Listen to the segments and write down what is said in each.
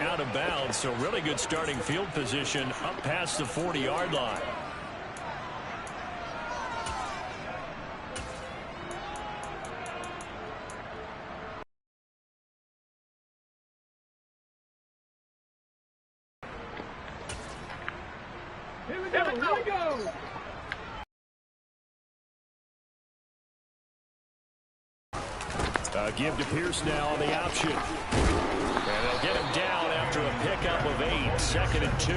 out of bounds, so really good starting field position up past the 40-yard line. Here we go. Give to Pierce now on the option. And they'll get him down after a pickup of 8. 2nd and 2.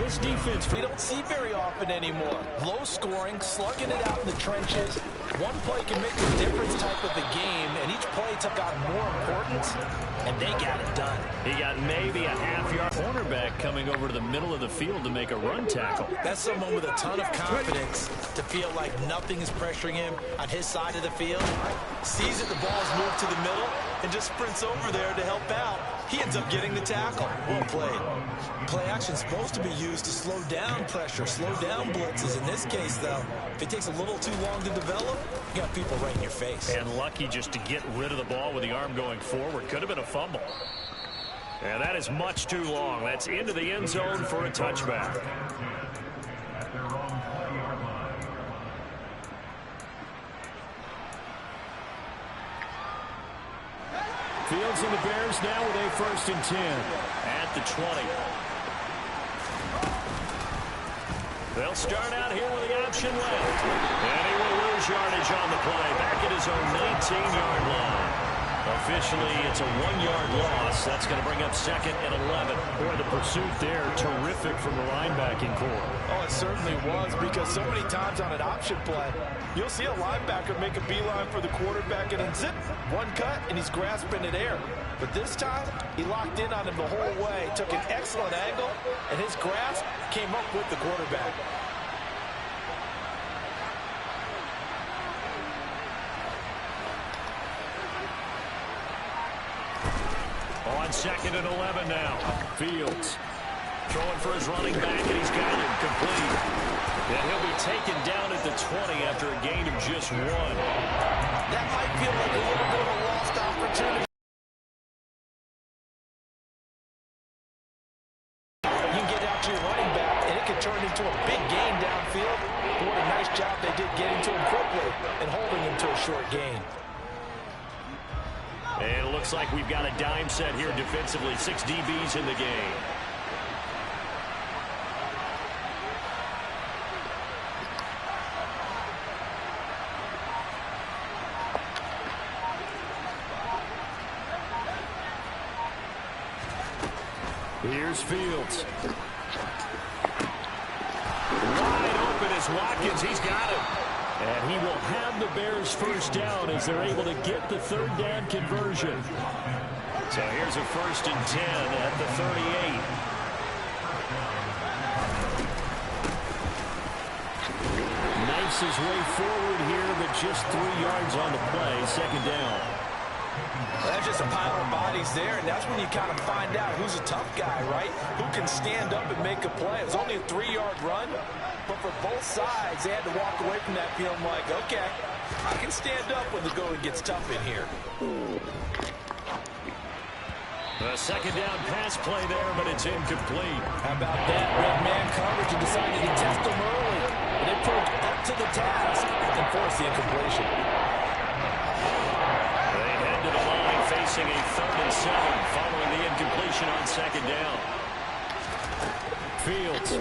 This defense we don't see very often anymore. Low scoring, slugging it out in the trenches. One play can make a difference type of the game, and each play took on more importance, and they got it done. He got maybe a half-yard cornerback coming over to the middle of the field to make a run tackle. That's someone with a ton of confidence to feel like nothing is pressuring him on his side of the field. Sees that the ball's moved to the middle and just sprints over there to help out. He ends up getting the tackle. Well played. Play action is supposed to be used to slow down pressure, slow down blitzes. In this case, though, if it takes a little too long to develop, you got people right in your face. And lucky just to get rid of the ball with the arm going forward. Could have been a fumble. And that is much too long. That's into the end zone for a touchback. Fields and the Bears now with a 1st and 10 at the 20. They'll start out here with the option left. And he will lose yardage on the play. Back at his own 19-yard line. Officially, it's a 1-yard loss. That's going to bring up 2nd and 11. Boy, the pursuit there, terrific from the linebacking core. Oh, it certainly was, because so many times on an option play, you'll see a linebacker make a beeline for the quarterback and then zip, one cut, and he's grasping at air. But this time, he locked in on him the whole way, took an excellent angle, and his grasp came up with the quarterback. On 2nd and 11 now. Fields throwing for his running back, and he's got him complete. And he'll be taken down at the 20 after a gain of just 1. That might feel like a little bit of a lost opportunity. You can get out to your running back, and it can turn into a big gain downfield. But what a nice job they did getting to him quickly and holding him to a short gain. And it looks like we've got a dime set here defensively. 6 DBs in the game. Here's Fields. Wide open is Watkins. He's got him. And he will have the Bears 1st down as they're able to get the 3rd down conversion. So here's a 1st and 10 at the 38. Knifes his way forward here, but just 3 yards on the play. 2nd down. That's just a pile of bodies there, and that's when you kind of find out who's a tough guy, right? Who can stand up and make a play. It was only a 3-yard run, but for both sides, they had to walk away from that feeling like, okay, I can stand up when the going gets tough in here. A 2nd down pass play there, but it's incomplete. How about that? Red man coverage and decided to test them early. And they proved up to the task and forced the incompletion. Facing a 3rd and 7 following the incompletion on 2nd down. Fields.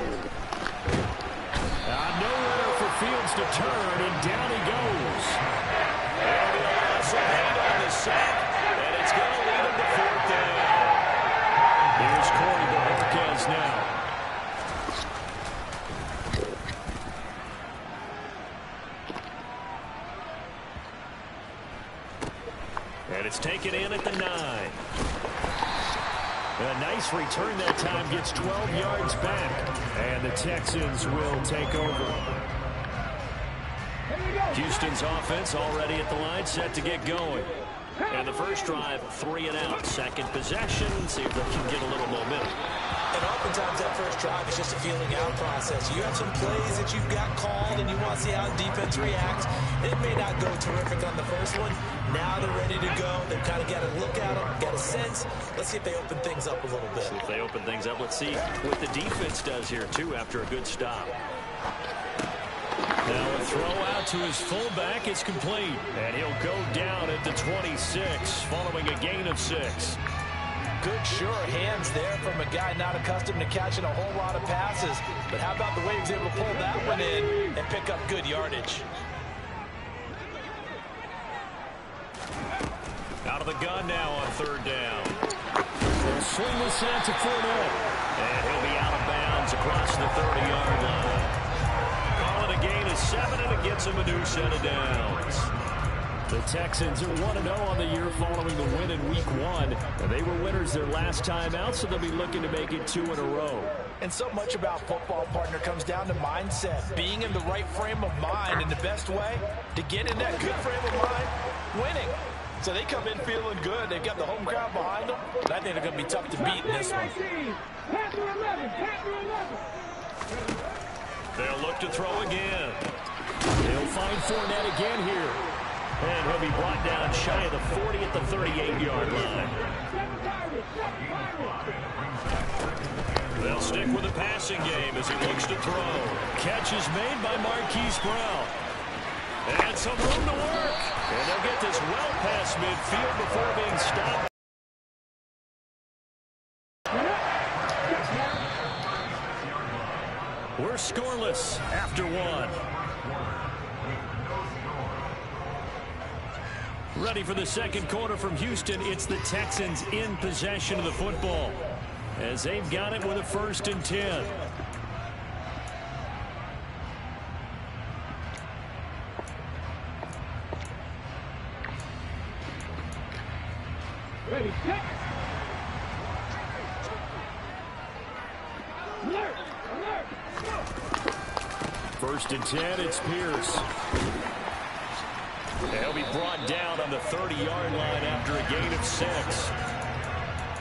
Nowhere for Fields to turn, and down he goes. And he'll have some weight on the sack, and it's going to lead him to 4th down. Here's Corey Marquez now. And it's taken in at the 9. A nice return that time, gets 12 yards back. And the Texans will take over. Houston's offense already at the line, set to get going. And the first drive, 3 and out. 2nd possession, see if they can get a little momentum. And And oftentimes that first drive is just a feeling out process. You have some plays that you've got called and you want to see how defense reacts. It may not go terrific on the first one. Now they're ready to go. They've kind of got a look at them, got a sense. Let's see if they open things up a little bit. See if they open things up. Let's see what the defense does here, too, after a good stop. Now a throw out to his fullback is complete. And he'll go down at the 26 following a gain of 6. Good, sure hands there from a guy not accustomed to catching a whole lot of passes. But how about the way he was able to pull that one in and pick up good yardage? Out of the gun now on third down. They'll swing this out to Fournette. And he'll be out of bounds across the 30-yard line. Call it a gain of 7, and it gets him a new set of downs. The Texans are 1-0 on the year following the win in Week 1. And they were winners their last time out, so they'll be looking to make it 2 in a row. And so much about football, partner, comes down to mindset. Being in the right frame of mind, and the best way to get in that good frame of mind, winning. So they come in feeling good. They've got the home crowd behind them. And I think they're going to be tough to beat in this one. They'll look to throw again. He'll find Fournette again here. And he'll be brought down shy of the 40 at the 38-yard line. They'll stick with the passing game as he looks to throw. Catch is made by Marquise Brown. And some room to work. And they'll get this well past midfield before being stopped. We're scoreless after 1. Ready for the second quarter from Houston. It's the Texans in possession of the football as they've got it with a 1st and 10. Ready, set. Alert, alert. 1st and 10, it's Pierce. He'll be brought down on the 30-yard line after a gain of 6.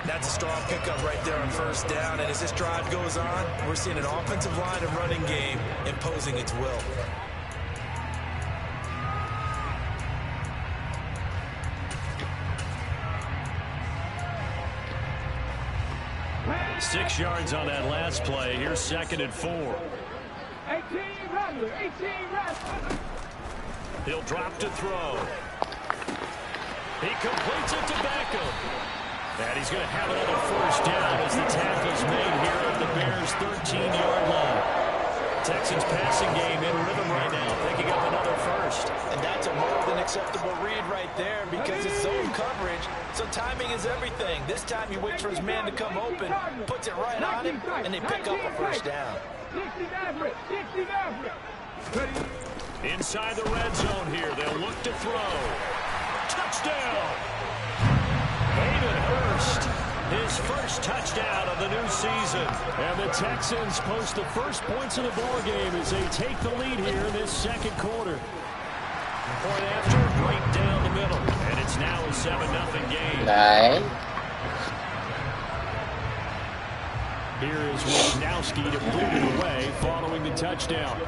That's a strong pickup right there on 1st down. And as this drive goes on, we're seeing an offensive line and running game imposing its will. Pass. 6 yards on that last play. Here's 2nd and 4. 18 Rattler, 18 Rattler. He'll drop to throw. He completes it to Beckham. And he's going to have another 1st down as the tackle's made here at the Bears' 13-yard line. Texans passing game in rhythm right now, picking up another 1st. And that's a more than acceptable read right there because it's zone coverage, so timing is everything. This time he waits for his man to come open, puts it right on him, and they pick up a 1st down. 60 average, 60 average. Ready. Inside the red zone here, they'll look to throw. Touchdown! Hayden Hurst, his 1st touchdown of the new season. And the Texans post the 1st points of the ball game as they take the lead here in this 2nd quarter. Point after, right down the middle. And it's now a 7-0 game. Đấy. Here is Wisnowski to put it away following the touchdown.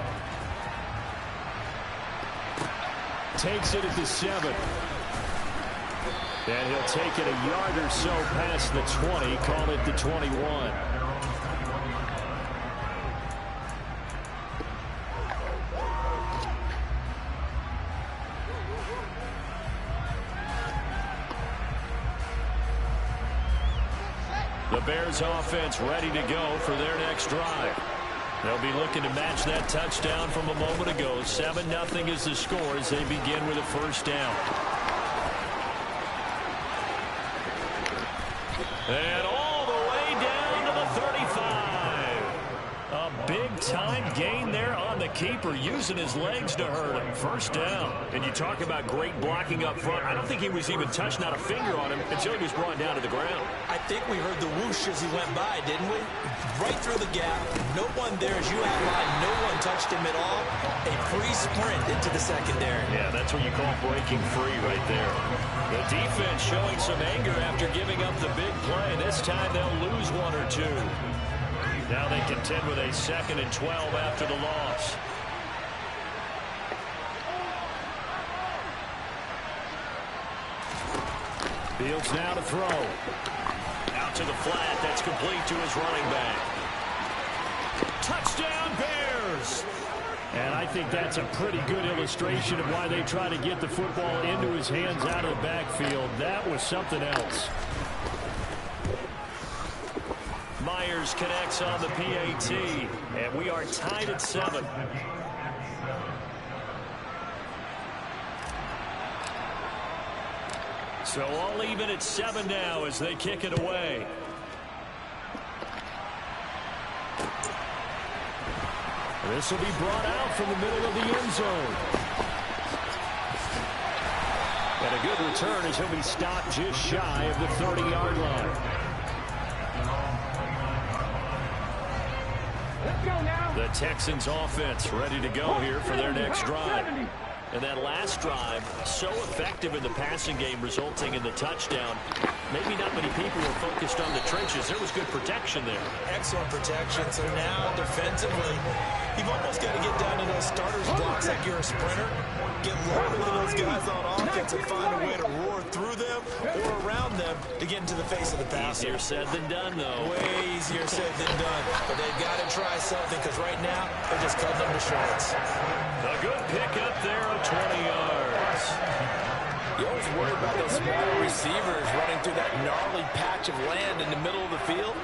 Takes it at the 7. And he'll take it a yard or so past the 20, call it the 21. The Bears offense ready to go for their next drive. They'll be looking to match that touchdown from a moment ago. 7-0 is the score as they begin with a 1st down. And all the way down to the 35. A big-time gain there on the keeper, using his legs to hurt him. 1st down. And you talk about great blocking up front. I don't think he was even touched, not a finger on him, until he was brought down to the ground. I think we heard the whoosh as he went by, didn't we? Right through the gap. No one there, as you outlined. No one touched him at all. A free-sprint into the secondary. Yeah, that's what you call breaking free right there. The defense showing some anger after giving up the big play. This time they'll lose 1 or 2. Now they contend with a 2nd and 12 after the loss. Fields now to throw. Out to the flat. That's complete to his running back. Touchdown, Bears! And I think that's a pretty good illustration of why they try to get the football into his hands out of the backfield. That was something else. Myers connects on the PAT, and we are tied at 7. So all even at 7 now as they kick it away. This will be brought out from the middle of the end zone. And a good return as he'll be stopped just shy of the 30-yard line. Let's go now. The Texans offense ready to go here for their next drive. And that last drive, so effective in the passing game, resulting in the touchdown. Maybe not many people were focused on the trenches. There was good protection there. Excellent protection. So now defensively, you've almost got to get down to those starters blocks like you're a sprinter. Get loaded with those guys on offense and find a way to roar through them or around them to get into the face of the passer. Easier said than done, though. Way easier said than done. But they've got to try something because right now they're just cutting them to shreds. A good pickup there of 20 yards. You always worry about those smaller receivers running through that gnarly patch of land in the middle of the field.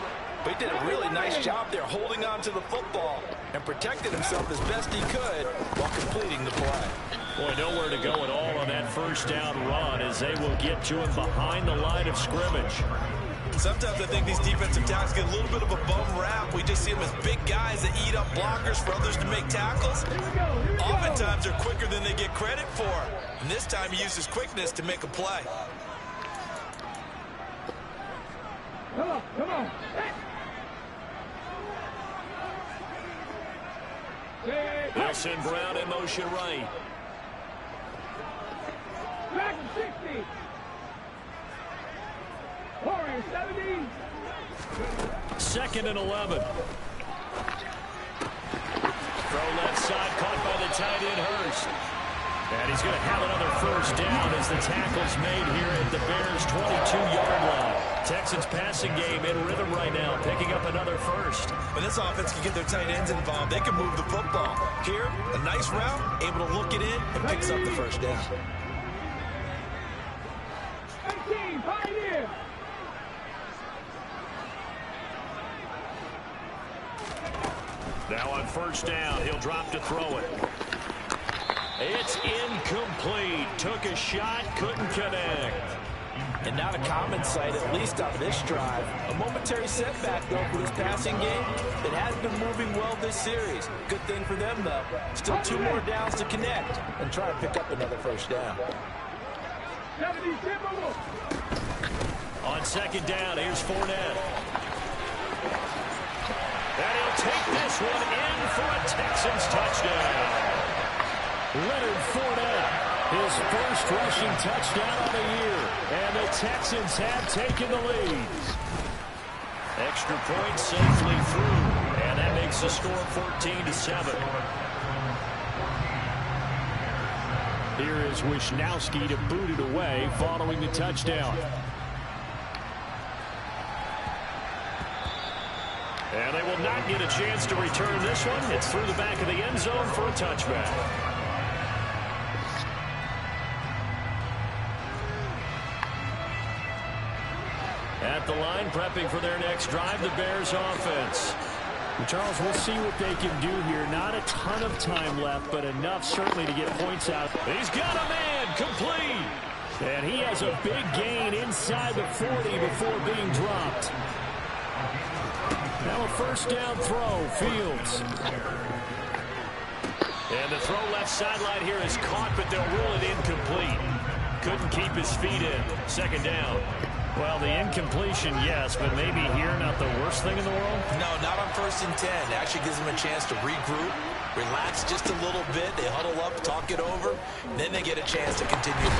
But he did a really nice job there holding on to the football and protected himself as best he could while completing the play. Boy, nowhere to go at all on that first down run as they will get to him behind the line of scrimmage. Sometimes I think these defensive tackles get a little bit of a bum rap. We just see them as big guys that eat up blockers for others to make tackles. Oftentimes they're quicker than they get credit for. And this time he uses quickness to make a play. Come on, come on. Hey. Wilson Brown in motion right. Back to 60. Warriors 70. 2nd and 11. Throw left side, caught by the tight end Hurst. And he's going to have another first down as the tackle's made here at the Bears' 22-yard line. Texans passing game in rhythm right now, picking up another first. When this offense can get their tight ends involved, they can move the football. Here, a nice route, able to look it in, and picks up the first down. 18, Pioneer. Now on first down, he'll drop to throw it. It's incomplete. Took a shot, couldn't connect. And not a common sight, at least on this drive. A momentary setback, though, for this passing game that has been moving well this series. Good thing for them, though. Still 2 more downs to connect and try to pick up another first down. 70, On 2nd down, here's Fournette. And he'll take this one in for a Texans touchdown. Leonard Fournette, his first rushing touchdown of the year. And the Texans have taken the lead. Extra point safely through. And that makes the score 14-7. Here is Wisnowski to boot it away following the touchdown. And they will not get a chance to return this one. It's through the back of the end zone for a touchback. At the line, prepping for their next drive, the Bears offense. Well, Charles, we'll see what they can do here. Not a ton of time left, but enough certainly to get points out. He's got a man, complete. And he has a big gain inside the 40 before being dropped. Now a first down throw, Fields. And the throw left sideline here is caught, but they'll rule it incomplete. Couldn't keep his feet in. 2nd down. Well, the incompletion, yes, but maybe here not the worst thing in the world? No, not on 1st and 10. It actually gives them a chance to regroup, relax just a little bit. They huddle up, talk it over, then they get a chance to continue.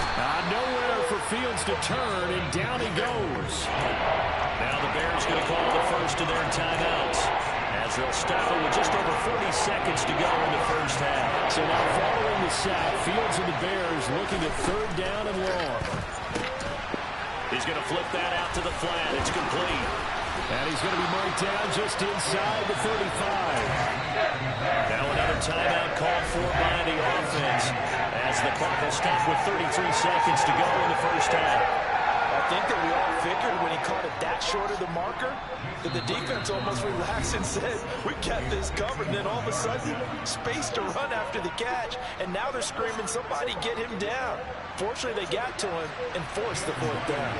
Nowhere for Fields to turn, and down he goes. Now the Bears going to call the first of their timeouts. as they'll stop it with just over 40 seconds to go in the first half. So now following the sack, Fields and the Bears looking at third down and long. He's going to flip that out to the flat. It's complete. And he's going to be marked down just inside the 35. Now another timeout called for by the offense as the clock will stop with 33 seconds to go in the first half. I think that we all figured when he caught it that short of the marker that the defense almost relaxed and said, we got this covered. And then all of a sudden, space to run after the catch. And now they're screaming, somebody get him down. Fortunately, they got to him and forced the fourth down.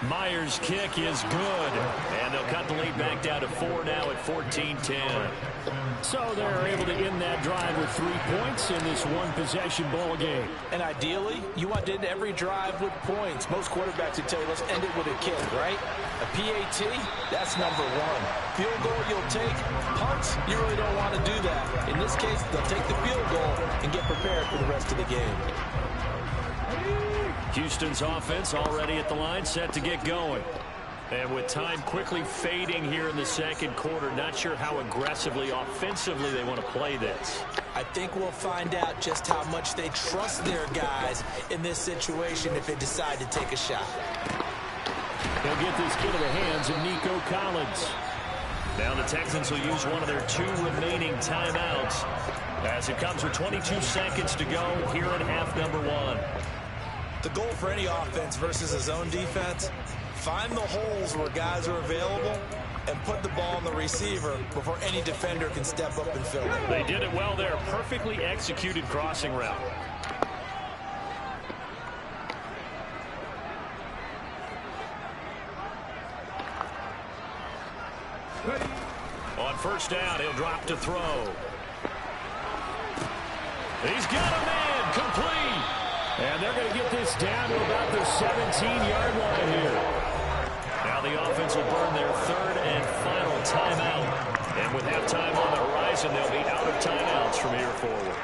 Myers' kick is good. And they'll cut the lead back down to 4 now at 14-10. So they're able to end that drive with 3 points in this one-possession ball game. And ideally, you want to end every drive with points. Most quarterbacks would tell you, let's end it with a kick, right? A PAT, that's number one. Field goal you'll take. Punts, you really don't want to do that. In this case, they'll take the field goal and get prepared for the rest of the game. Houston's offense already at the line, set to get going. And with time quickly fading here in the second quarter, not sure how aggressively, offensively they want to play this. I think we'll find out just how much they trust their guys in this situation if they decide to take a shot. They'll get this kid to the hands of Nico Collins. Now the Texans will use one of their 2 remaining timeouts as it comes with 22 seconds to go here in half number 1. The goal for any offense versus a zone defense, find the holes where guys are available and put the ball on the receiver before any defender can step up and fill it. They did it well there. Perfectly executed crossing route. On first down, he'll drop to throw. He's got a man, complete. And they're going to get this down to about the 17-yard line here. Now the offense will burn their 3rd and final timeout. And with halftime on the horizon, they'll be out of timeouts from here forward.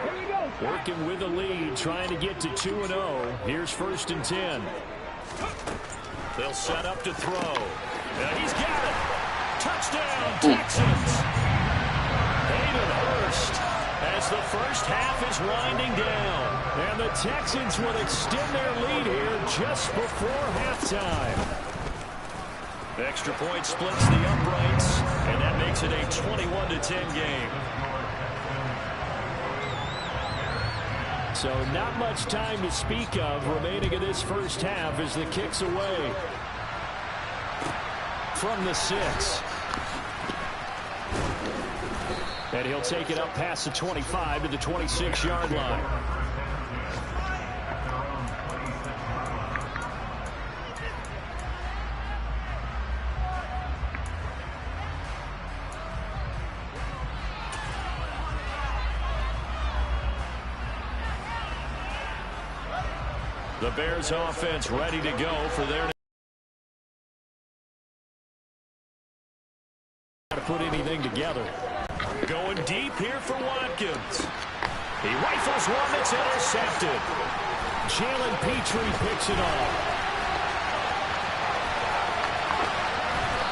Working with a lead, trying to get to 2-0. Here's 1st and 10. They'll set up to throw. Now he's got it. Touchdown, Texans. Hayden Hurst as the first half is winding down. And the Texans will extend their lead here just before halftime. Extra point splits the uprights, and that makes it a 21-10 game. So not much time to speak of remaining in this first half as the kick's away. From the 6. And he'll take it up past the 25 to the 26-yard line. The Bears offense ready to go for their to put anything together. Going deep here for Watkins. He rifles one that's intercepted. Jalen Petrie picks it off.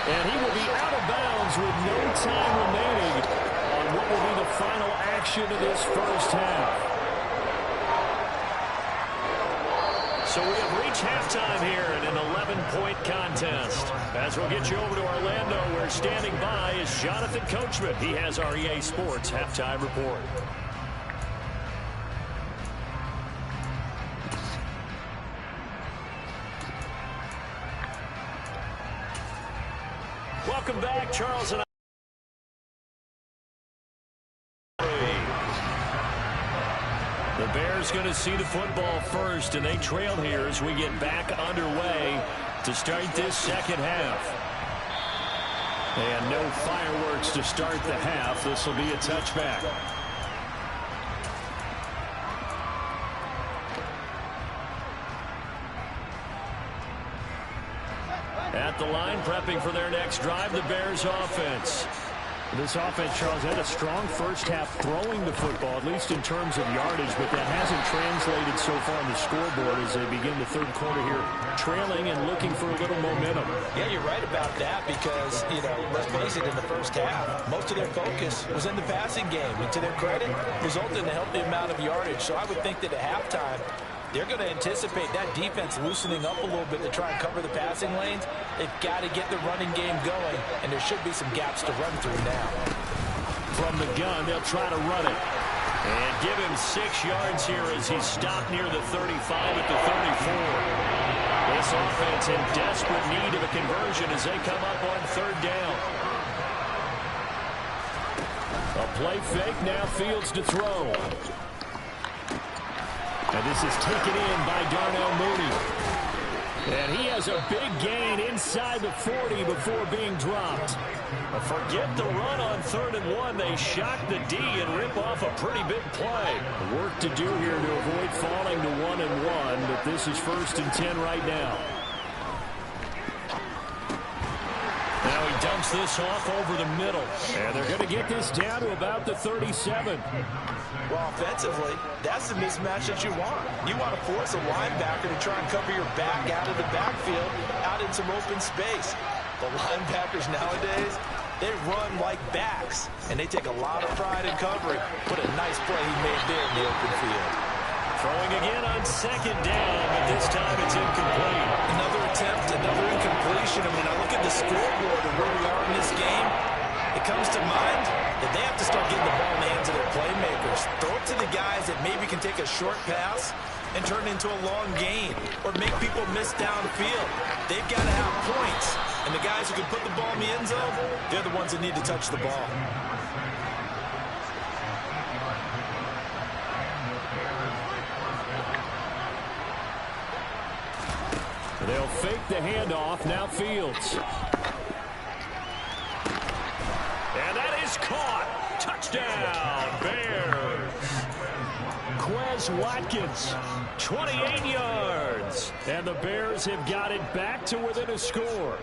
And he will be out of bounds with no time remaining on what will be the final action of this first half. So we have reached halftime here in an 11-point contest. As we'll get you over to Orlando, where standing by is Jonathan Coachman. He has our EA Sports halftime report. Welcome back, Charles and I. The Bears going to see the football first, and they trail here as we get back underway to start this second half. And no fireworks to start the half. This will be a touchback. At the line, prepping for their next drive, the Bears offense. This offense, Charles, had a strong first half throwing the football, at least in terms of yardage, but that hasn't translated so far on the scoreboard as they begin the third quarter here, trailing and looking for a little momentum. Yeah, you're right about that because, let's face it, in the first half, most of their focus was in the passing game. And to their credit, resulted in a healthy amount of yardage. So I would think that at halftime, they're going to anticipate that defense loosening up a little bit to try and cover the passing lanes. They've got to get the running game going, and there should be some gaps to run through now. From the gun, they'll try to run it. And give him 6 yards here as he's stopped near the 35 at the 34. This offense in desperate need of a conversion as they come up on third down. A play fake, now Fields to throw. And this is taken in by Darnell Mooney. And he has a big gain inside the 40 before being dropped. Forget the run on 3rd and 1. They shock the D and rip off a pretty big play. Work to do here to avoid falling to 1 and 1, but this is 1st and 10 right now. Now he dumps this off over the middle. And they're going to get this down to about the 37. Well, offensively, that's the mismatch that you want. You want to force a linebacker to try and cover your back out of the backfield, out in some open space. The linebackers nowadays, they run like backs, and they take a lot of pride in covering. What a nice play he made there in the open field. Throwing again on 2nd down, but this time it's incomplete. Another attempt, another incompletion. I mean, I look at the scoreboard and where we are in this game. It comes to mind that they have to start getting the ball in the hands of their playmakers. Throw it to the guys that maybe can take a short pass and turn it into a long gain or make people miss downfield. They've got to have points. And the guys who can put the ball in the end zone, they're the ones that need to touch the ball. They'll fake the handoff. Now Fields. And that is caught. Touchdown, Bears. Quez Watkins, 28 yards. and the Bears have got it back to within a score.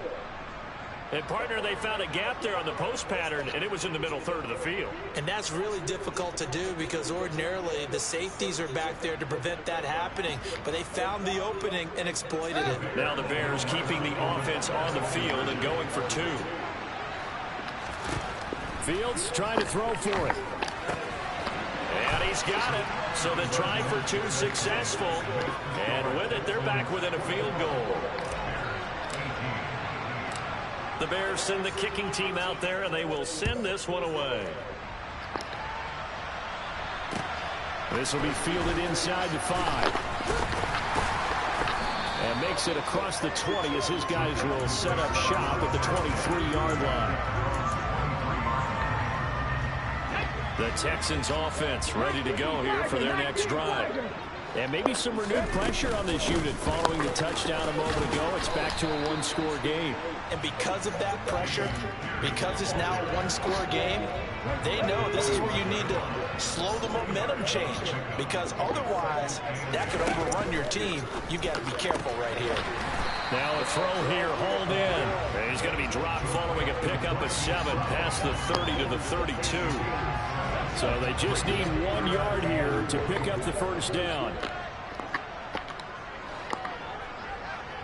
And, partner, they found a gap there on the post pattern, and it was in the middle third of the field. And that's really difficult to do because ordinarily the safeties are back there to prevent that happening. But they found the opening and exploited it. Now the Bears keeping the offense on the field and going for 2. Fields trying to throw for it. And he's got it. So the try for 2 successful. And with it, they're back within a field goal. The Bears send the kicking team out there, and they will send this one away. This will be fielded inside the 5. And makes it across the 20 as his guys will set up shop at the 23-yard line. The Texans offense ready to go here for their next drive. And maybe some renewed pressure on this unit following the touchdown a moment ago. It's back to a 1-score game. And because of that pressure, because it's now a 1-score game, they know this is where you need to slow the momentum change. Because otherwise, that could overrun your team. You've got to be careful right here. Now a throw here, hauled in. And he's going to be dropped following a pickup of 7 past the 30 to the 32. So they just need 1 yard here to pick up the first down.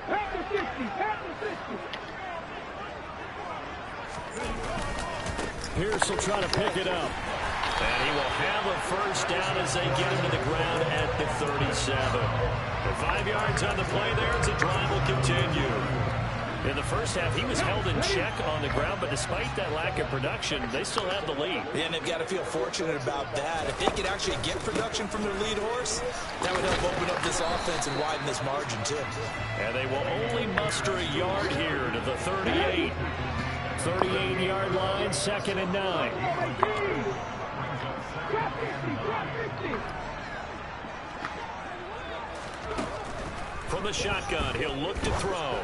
At the 50, at the 50. Pierce will try to pick it up. And he will have a first down as they get him to the ground at the 37. The 5 yards on the play there as the drive will continue. In the first half, he was held in check on the ground, but despite that lack of production, they still have the lead. And they've got to feel fortunate about that. If they could actually get production from their lead horse, that would help open up this offense and widen this margin, too. And they will only muster a yard here to the 38. 38-yard line, 2nd and 9. From the shotgun, he'll look to throw.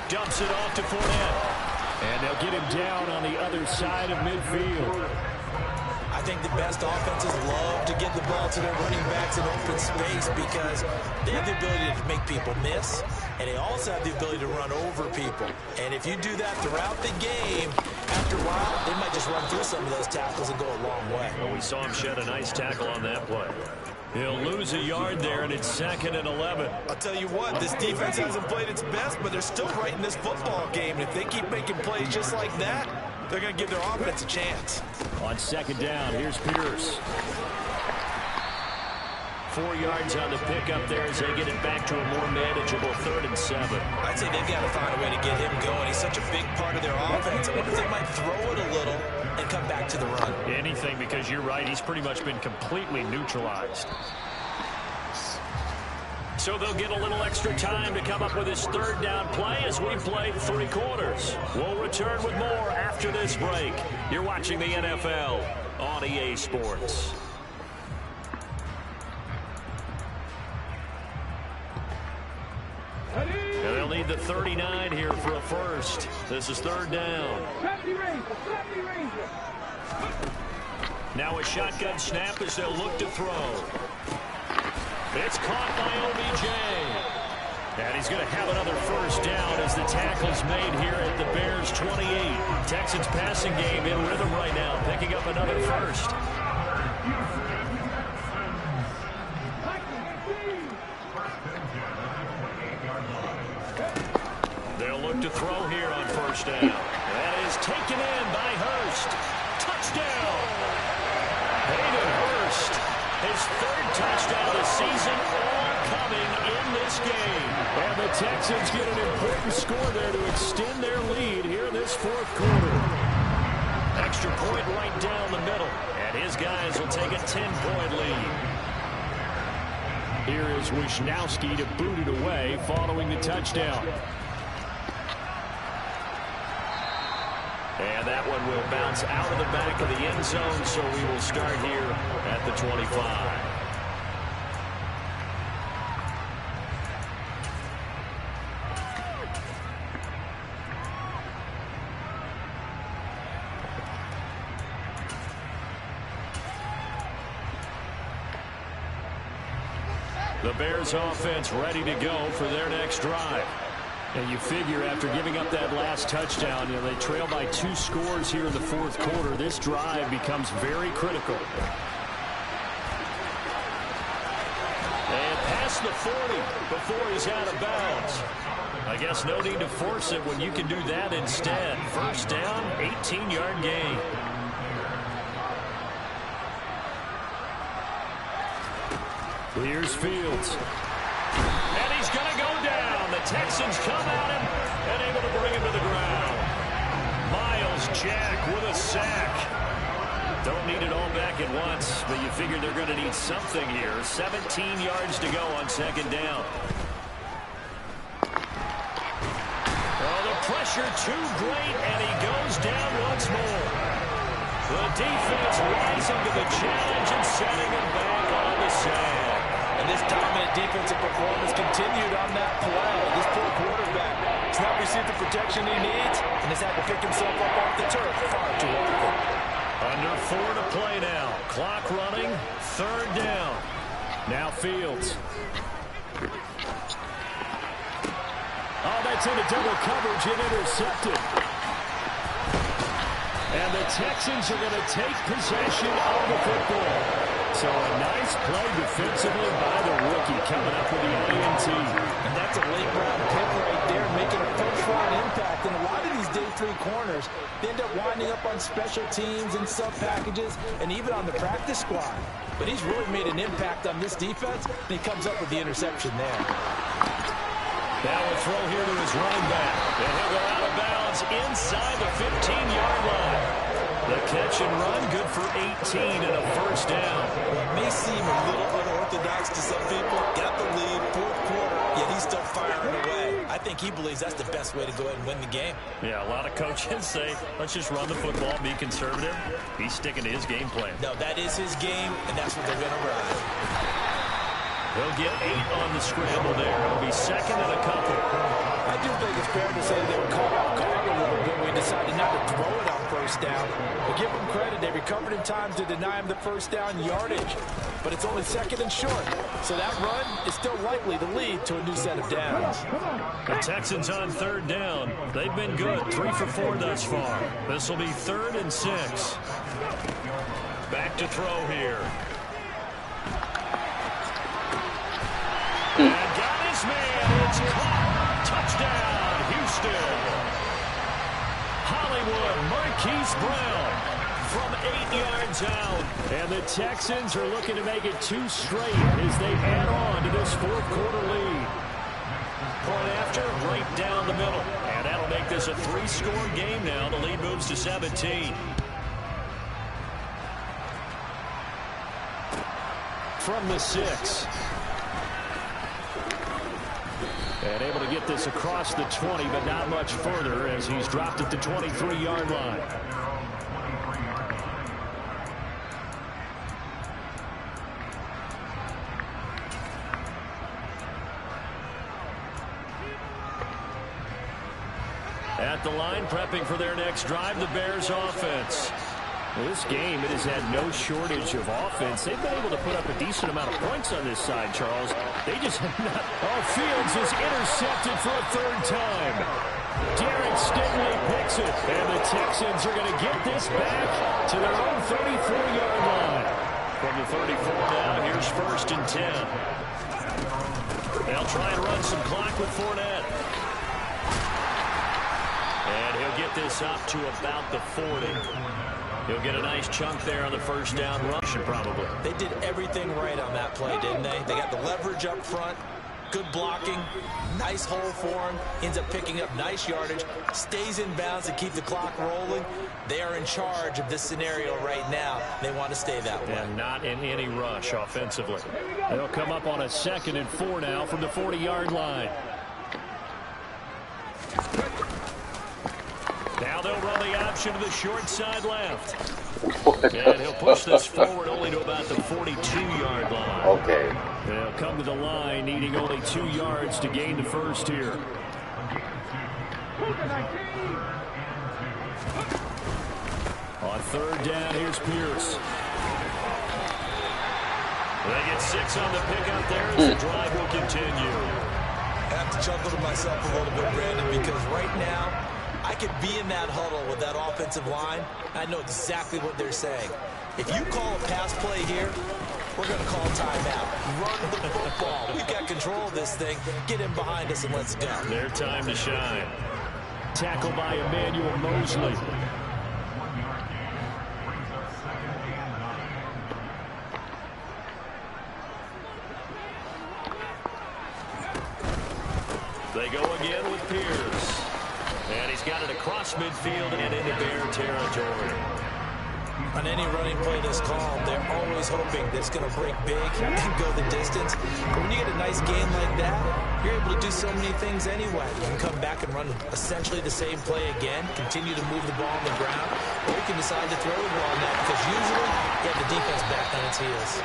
Dumps it off to Fournette. And they'll get him down on the other side of midfield. I I think the best offenses love to get the ball to their running backs in open space because they have the ability to make people miss, and they also have the ability to run over people. And if you do that throughout the game, after a while, they might just run through some of those tackles and go a long way. Well, we saw him shed a nice tackle on that play. He'll lose a yard there, and it's 2nd and 11. I'll tell you what, this defense hasn't played its best, but they're still right in this football game. And if they keep making plays just like that, they're going to give their offense a chance. On 2nd down, here's Pierce. 4 yards on the pickup there as they get it back to a more manageable 3rd and 7. I'd say they've got to find a way to get him going. He's such a big part of their offense. I wonder if they might throw it a little and come back to the run. Anything, because you're right, he's pretty much been completely neutralized. So they'll get a little extra time to come up with his 3rd down play as we played 3 quarters. We'll return with more after this break. You're watching the NFL on EA Sports. And they'll need the 39 here for a first. This is 3rd down. Now a shotgun snap as they'll look to throw. It's caught by OBJ. And he's going to have another first down as the tackle's made here at the Bears 28. Texans passing game in rhythm right now, picking up another first. They'll look to throw here on first down. That is taken in by Hurst. Touchdown! Hayden Hurst, his 3rd touchdown of the season, all coming in this game. And the Texans get an important score there to extend their lead here in this 4th quarter. Extra point right down the middle. And his guys will take a 10-point lead. Here is Wisnowski to boot it away following the touchdown. And that one will bounce out of the back of the end zone, so we will start here at the 25. The Bears offense ready to go for their next drive. And you figure after giving up that last touchdown, they trail by 2 scores here in the 4th quarter. This drive becomes very critical. And past the 40 before he's out of bounds. I guess no need to force it when you can do that instead. First down, 18-yard gain. Here's Fields. And he's going to go down. The Texans come at him and able to bring him to the ground. Miles Jack with a sack. Don't need it all back at once, but you figure they're going to need something here. 17 yards to go on 2nd down. Oh, the pressure too great, and he goes down once more. The defense rising to the challenge and setting him back on the sand. And this dominant defensive performance continued on that play. This poor quarterback has not received the protection he needs and has had to pick himself up off the turf far too often. Under 4 to play now. Clock running. 3rd down. Now Fields. Oh, that's into double coverage and intercepted. And the Texans are going to take possession of the football. So a nice play defensively by the rookie coming up with the INT. And that's a late round pick right there, making a first round impact. And a lot of these day 3 corners, they end up winding up on special teams and sub packages and even on the practice squad. But he's really made an impact on this defense, and he comes up with the interception there. Now a throw here to his running back. And he'll go out of bounds inside the 15-yard line. The catch and run, good for 18 and a first down. It may seem a little unorthodox to some people. Got the lead, 4th quarter, yet he's still firing away. I think he believes that's the best way to go ahead and win the game. Yeah, a lot of coaches say, let's just run the football, be conservative. He's sticking to his game plan. No, that is his game, and that's what they're going to run. He'll get 8 on the scramble there. It'll be 2nd and a couple. I do think it's fair to say they were caught off guard a little bit. We they decided not to throw it on first down. But give them credit, they recovered in time to deny him the first down yardage. But it's only second and short, so that run is still likely to lead to a new set of downs. The Texans on third down. They've been good, 3 for 4 thus far. This will be 3rd and 6. Back to throw here. And got his man. It's caught. Touchdown, Houston. Hollywood Marquise Brown from 8 yards out. And the Texans are looking to make it 2 straight as they add on to this 4th quarter lead. Point after, right down the middle. And that'll make this a 3-score game now. The lead moves to 17. From the 6. And able to get this across the 20, but not much further as he's dropped at the 23-yard line. At the line, prepping for their next drive, the Bears offense. Well, this game, it has had no shortage of offense. They've been able to put up a decent amount of points on this side, Charles. They just have not. Oh, Fields is intercepted for a 3rd time. Derek Stingley picks it, and the Texans are going to get this back to their own 34-yard line. From the 34 now, here's 1st and 10. They'll try and run some clock with Fournette. And he'll get this up to about the 40. He'll get a nice chunk there on the first down rush, probably. They did everything right on that play, didn't they? They got the leverage up front, good blocking, nice hole for him, ends up picking up nice yardage, stays in bounds to keep the clock rolling. They are in charge of this scenario right now. They want to stay that way. And not in any rush offensively. They'll come up on a 2nd and 4 now from the 40-yard line. Now they'll run the option to the short side left. And he'll push this forward only to about the 42-yard line. Okay. They'll come to the line needing only 2 yards to gain the first here. On 3rd down, here's Pierce. They get 6 on the pickup there as the drive will continue. I have to chuckle to myself a little bit, Brandon, because right now, I could be in that huddle with that offensive line. I know exactly what they're saying. If you call a pass play here, we're going to call timeout. Run the football. We've got control of this thing. Get in behind us and let's go. Their time to shine. Tackled by Emmanuel Mosley. They go again with Pierce. And he's got it across midfield and into Bear territory. On any running play that's called, they're always hoping that it's going to break big and go the distance. But when you get a nice game like that, you're able to do so many things anyway. You can come back and run essentially the same play again, continue to move the ball on the ground, or you can decide to throw the ball now because usually you have the defense back on its heels.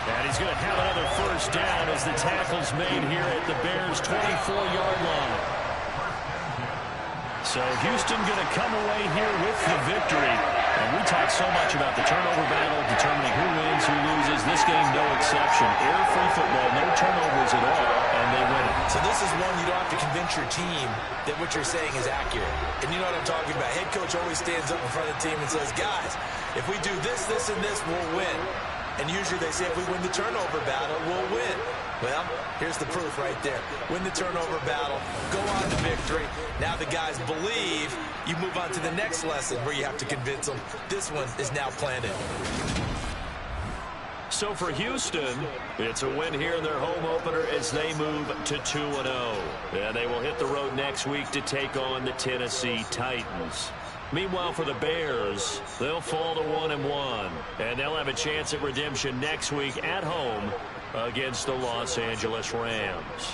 And he's going to have another first down as the tackle's made here at the Bears' 24-yard line. So Houston going to come away here with the victory. And we talk so much about the turnover battle, determining who wins, who loses. This game, no exception. Error-free football, no turnovers at all, and they win it. So this is one you don't have to convince your team that what you're saying is accurate. And you know what I'm talking about. Head coach always stands up in front of the team and says, guys, if we do this, this, and this, we'll win. And usually they say if we win the turnover battle, we'll win. Well, here's the proof right there. Win the turnover battle, go on to victory. Now the guys believe, you move on to the next lesson where you have to convince them. This one is now planted. So for Houston, it's a win here in their home opener as they move to 2-0. And they will hit the road next week to take on the Tennessee Titans. Meanwhile, for the Bears, they'll fall to 1-1, and they'll have a chance at redemption next week at home against the Los Angeles Rams.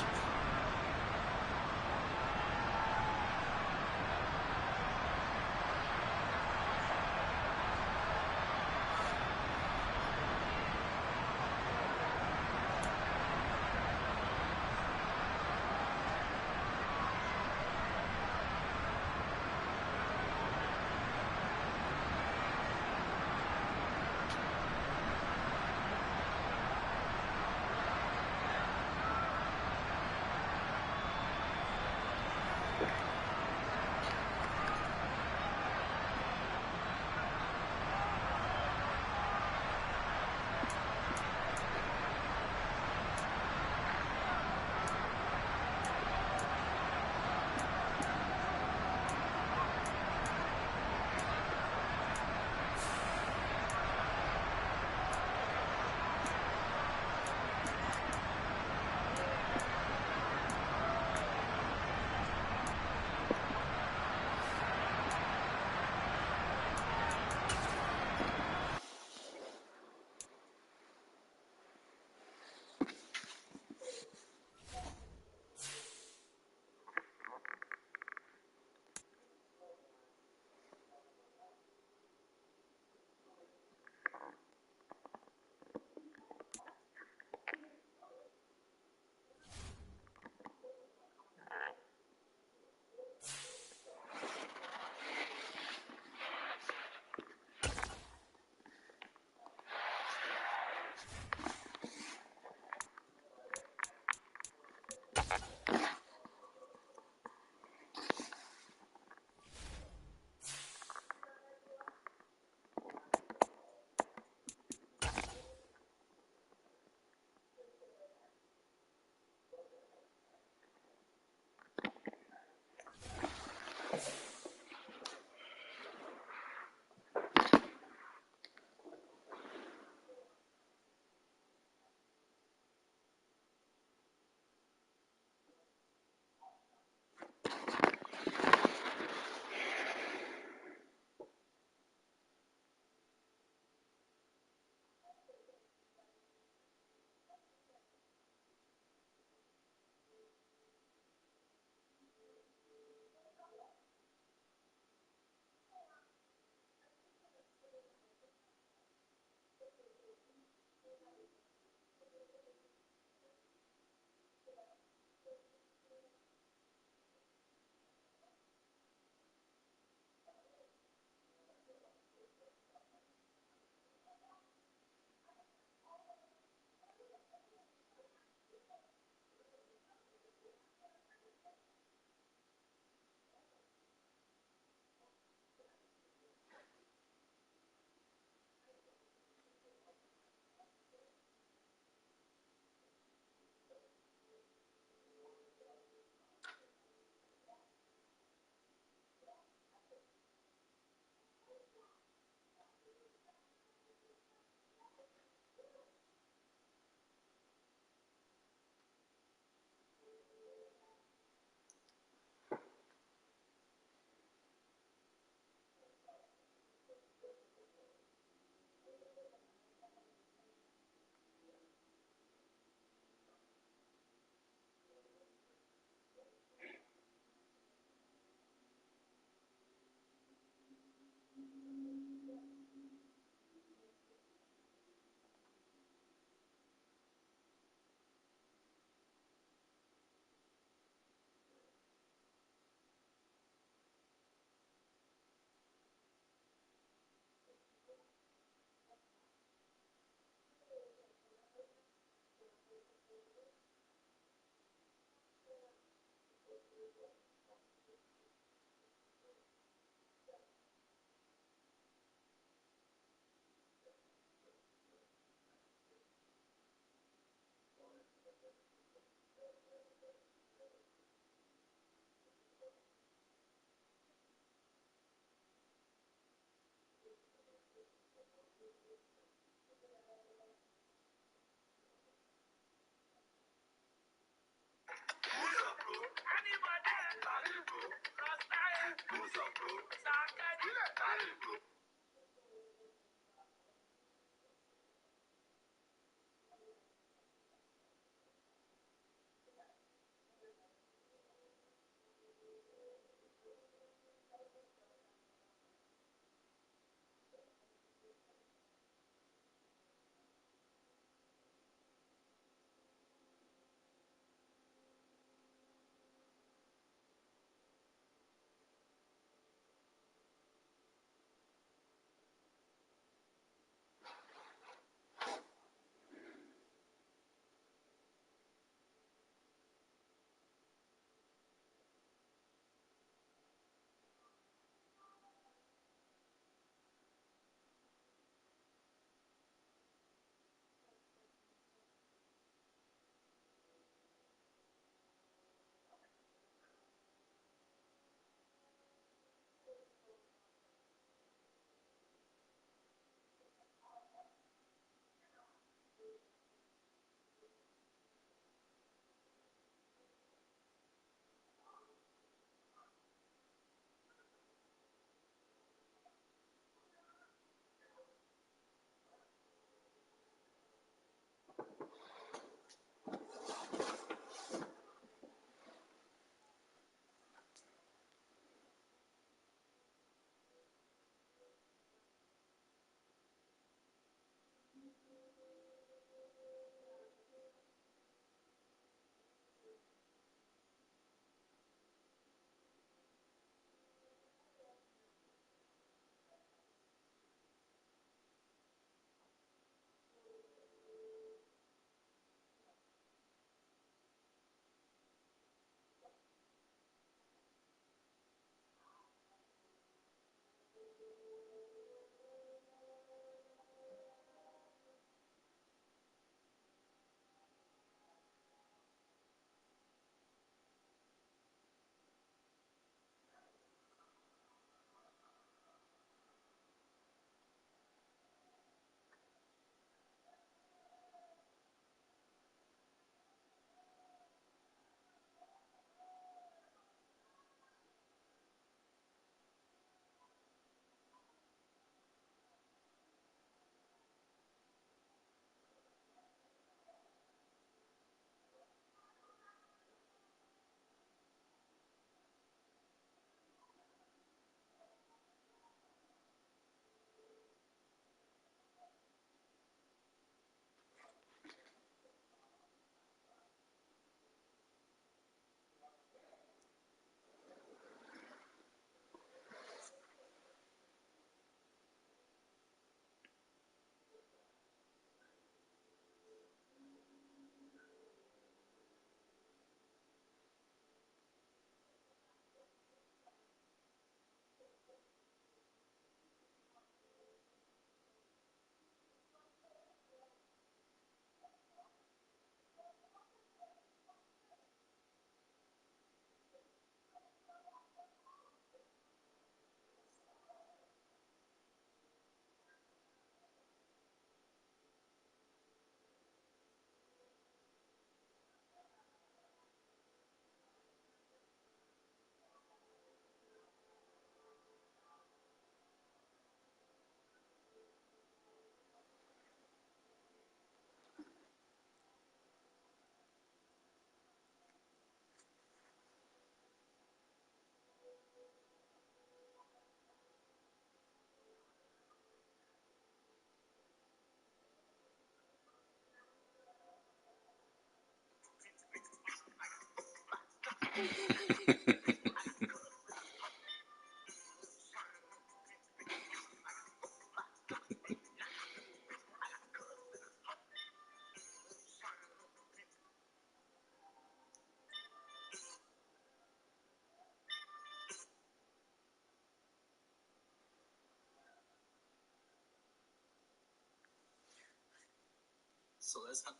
So let's have.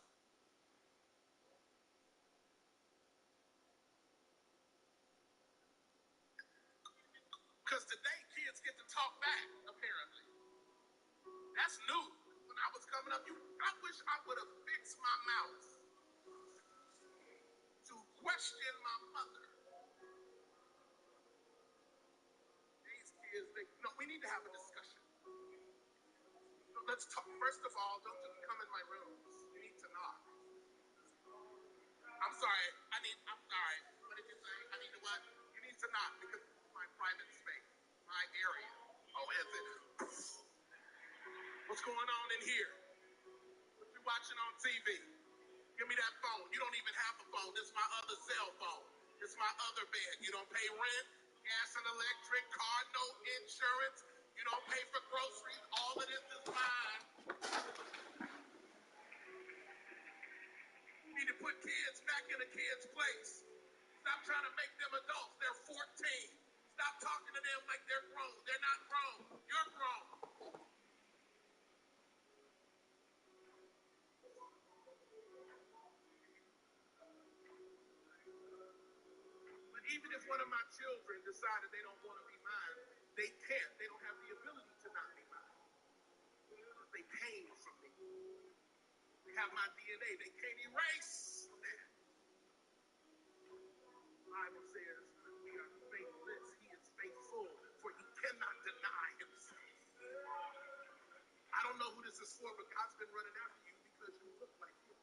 Because today kids get to talk back, apparently. That's new. When I was coming up, I wish I would have fixed my mouth to question my mother. These kids, we need to have a discussion. Let's talk. First of all, don't just come in my rooms. You need to knock. I'm sorry. I'm sorry. What did you say? I need to what? You need to knock because it's my private space, my area. Oh, is it? What's going on in here? What you watching on TV? Give me that phone. You don't even have a phone. This is my other cell phone. This is my other bed. You don't pay rent, gas and electric, car note, insurance. You don't pay for groceries. All of this is mine. You need to put kids back in a kid's place. Stop trying to make them adults. They're 14. Stop talking to them like they're grown. They're not grown. You're grown. But even if one of my children decided they don't want to be mine, they can't. They don't have the ability to not be mine. They came from me. They have my DNA. They can't erase that. The Bible says we are faithless. He is faithful, for he cannot deny himself. I don't know who this is for, but God's been running after you because you look like him.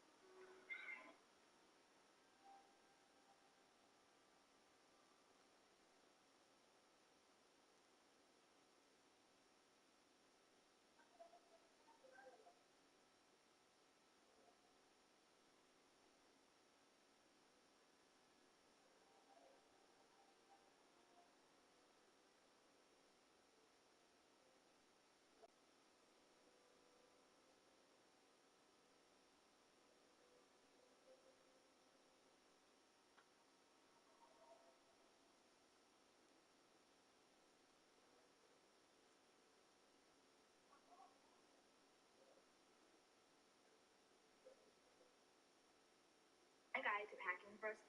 A guide to packing first.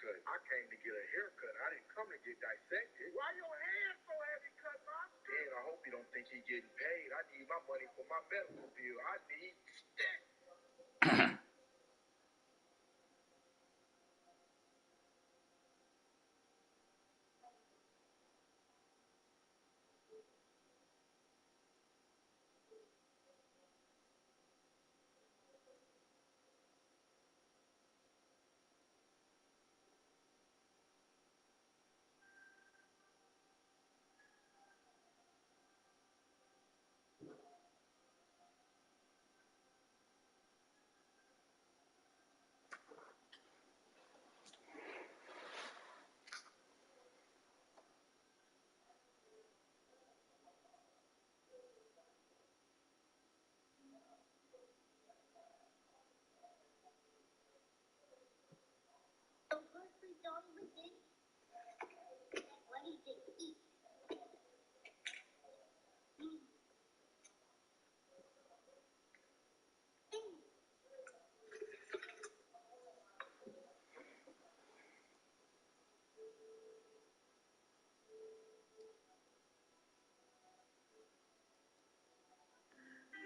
cut. I came to get a haircut. I didn't come to get dissected. Why your hands so heavy, cut, monster? And I hope you don't think he getting paid. I need my money for my medical bill. I need stick.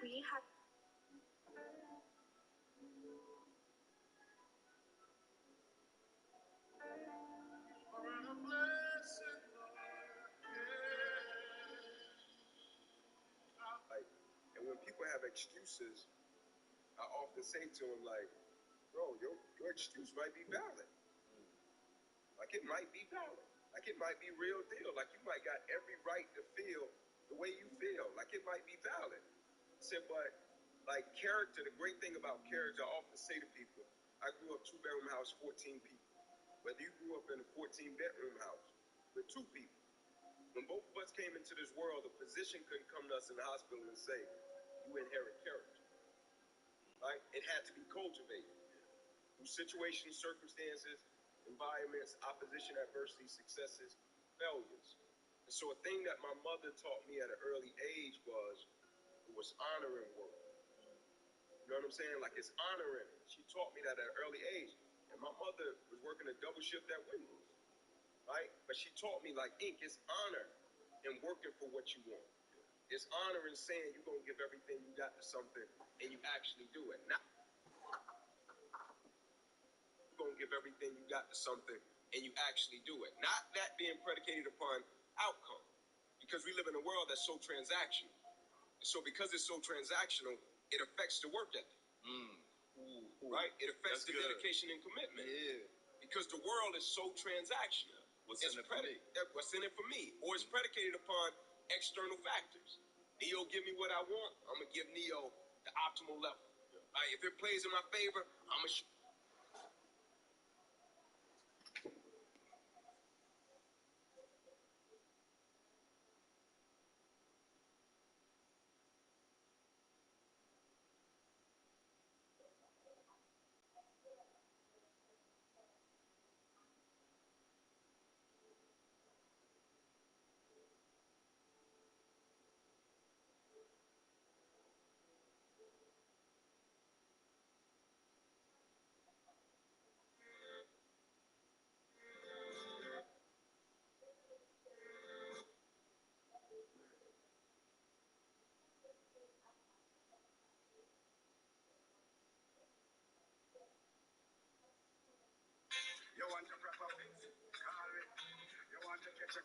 We have And when people have excuses, I often say to them, like, bro, your excuse might be valid. Like, it might be valid. Like, it might be real deal. Like, you might got every right to feel the way you feel. Like, it might be valid. I said, but, like, character, the great thing about character, I often say to people, I grew up 2-bedroom house, 14 people. Whether you grew up in a 14-bedroom house with 2 people, when both of us came into this world, a physician couldn't come to us in the hospital and say, you inherit character. Right? It had to be cultivated through situations, circumstances, environments, opposition, adversity, successes, failures. And so a thing that my mother taught me at an early age was honoring work. You know what I'm saying? Like, it's honoring. She taught me that at an early age. And my mother was working a double shift at Wendy's, right? But she taught me, like, Ink, it's honor in working for what you want. It's honor in saying you're going to give everything you got to something and you actually do it. Not you're going to give everything you got to something and you actually do it. Not that being predicated upon outcome. Because we live in a world that's so transactional. So because it's so transactional, it affects the work ethic. Right? It affects the dedication and commitment. Yeah. Because the world is so transactional. What's in it for me? Or it's predicated upon external factors. Neo give me what I want, I'm going to give Neo the optimal level. Right? If it plays in my favor, I'm going to... You want to wrap up this? Call it. You want to catch a...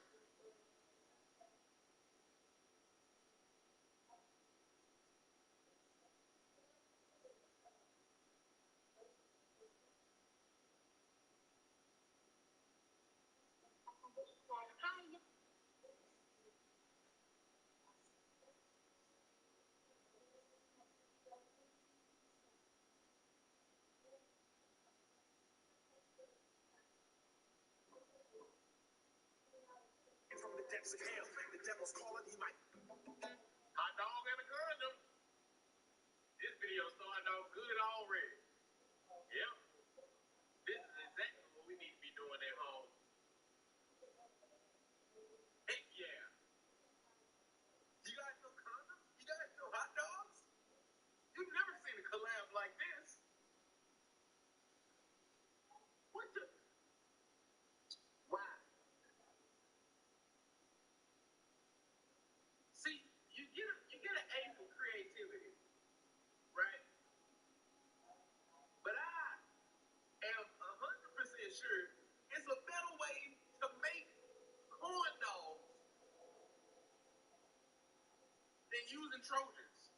From the depths of hell, the devil's calling, he might... Hot dog and a girl, though. This video started off good already. Yep. This is exactly what we need to be doing at home. Heck yeah. You guys know condoms? You guys know hot dogs? You've never seen a collab like this. What the... and using Trojans.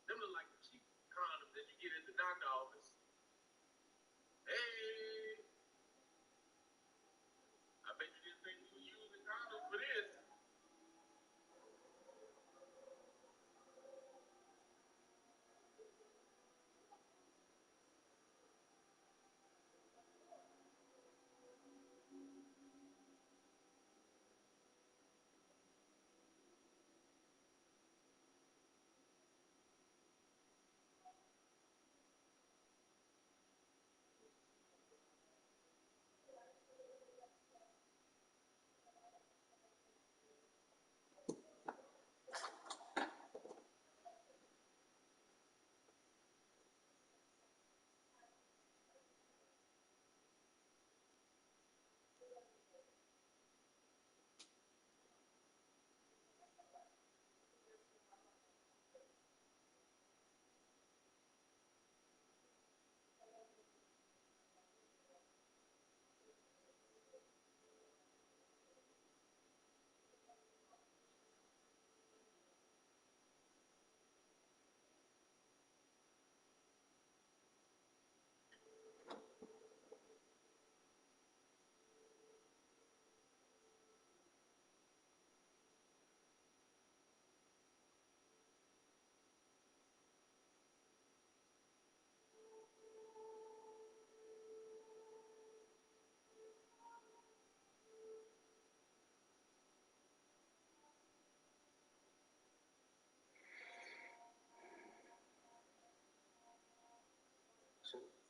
Them look like the cheap condoms that you get at the doctor office. Hey, I bet you didn't think we were using condoms for this.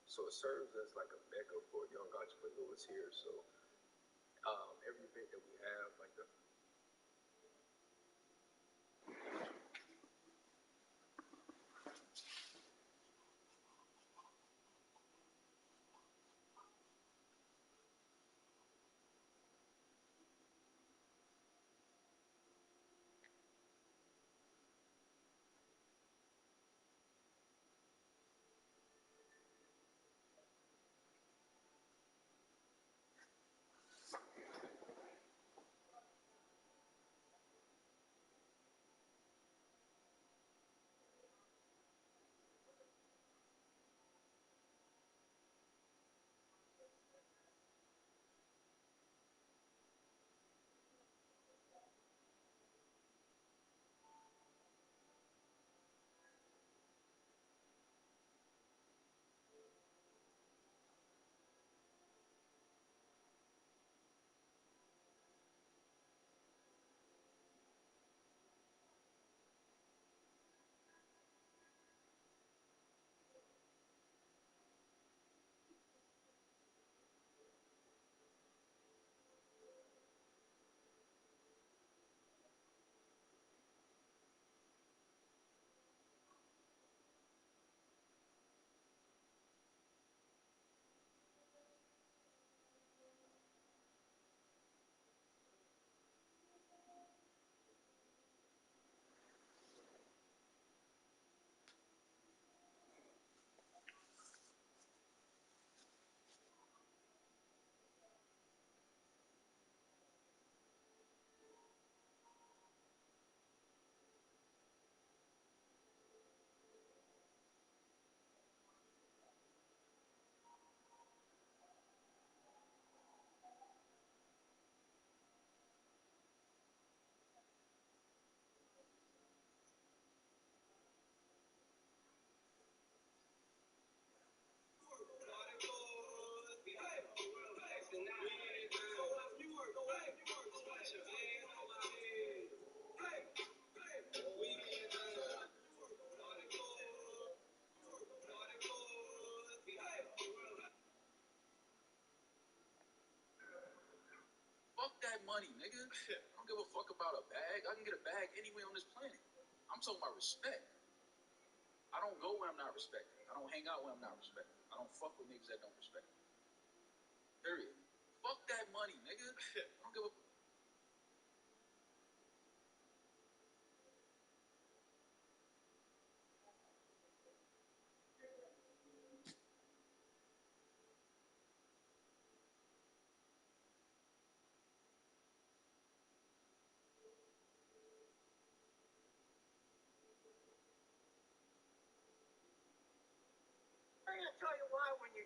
So it serves as like a mecca for young entrepreneurs here. So every event that we have, like the Fuck that money, nigga. I don't give a fuck about a bag. I can get a bag anywhere on this planet. I'm talking about respect. I don't go where I'm not respected. I don't hang out where I'm not respected. I don't fuck with niggas that don't respect me. Period. Fuck that money, nigga. I don't give a tell you why when you